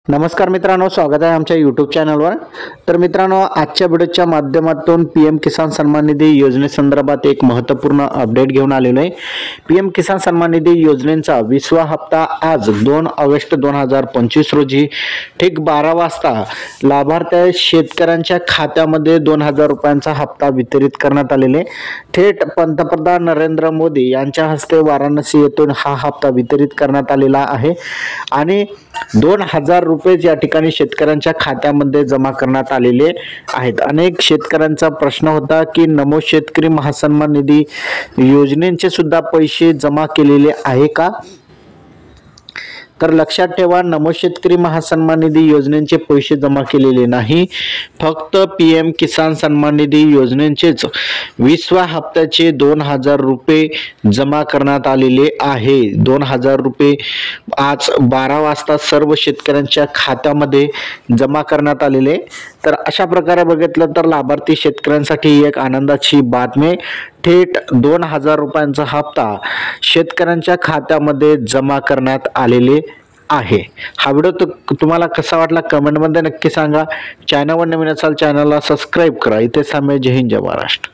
नमस्कार मित्रांनो, स्वागत आहे आमच्या यूट्यूब चॅनलवर। तर मित्रांनो, आजच्या व्हिडिओच्या माध्यमातून पीएम किसान सन्मान निधी योजनेसंदर्भात एक महत्त्वपूर्ण अपडेट घेऊन आलेलो आहे। पीएम किसान सन्मान निधी योजनेचा 20वा हप्ता आज 2 ऑगस्ट 2025 रोजी ठीक 12 वाजता लाभार्थी शेतकऱ्यांच्या खात्यामध्ये 2000 रुपयांचा हप्ता वितरित करण्यात आलेले। थेट पंतप्रधान नरेंद्र मोदी यांच्या हस्ते वाराणसी येथून हा हप्ता वितरित करण्यात आलेला आहे आणि 2000 रुपये या ठिकाणी शेतकऱ्यांच्या खात्यामध्ये जमा करण्यात आलेले आहेत। अनेक शेतकऱ्यांचा प्रश्न होता की नमो शेतकरी महासन्मान निधी योजनेचे सुद्धा पैसे जमा केलेले आहे का? तर लक्षात ठेवा, नमो शेतकरी महासन्मान निधी योजनेचे पैसे जमा केलेले नाही, फक्त पीएम किसान सन्मान निधी योजनेचेच 20व्या हप्त्याचे 2000 रुपये जमा करण्यात आलेले आहे। 2000 रुपये आज 12 वाजता सर्व शेतकऱ्यांच्या खात्यामध्ये जमा करण्यात आलेले। तर अशा प्रकारे बघितलं तर लाभार्थी शेतकऱ्यांसाठी एक आनंदाची बातमी, थेट 2000 रुपयांचा हप्ता शेतकऱ्यांच्या खात्यामध्ये जमा करण्यात आलेले आहे। हा व्हिडिओ तुम्हाला कसा वाटला कमेंटमध्ये नक्की सांगा। चॅनलवर नवीन असाल चॅनलला सबस्क्राइब करा। इथे सामे जय हिंद जय महाराष्ट्र।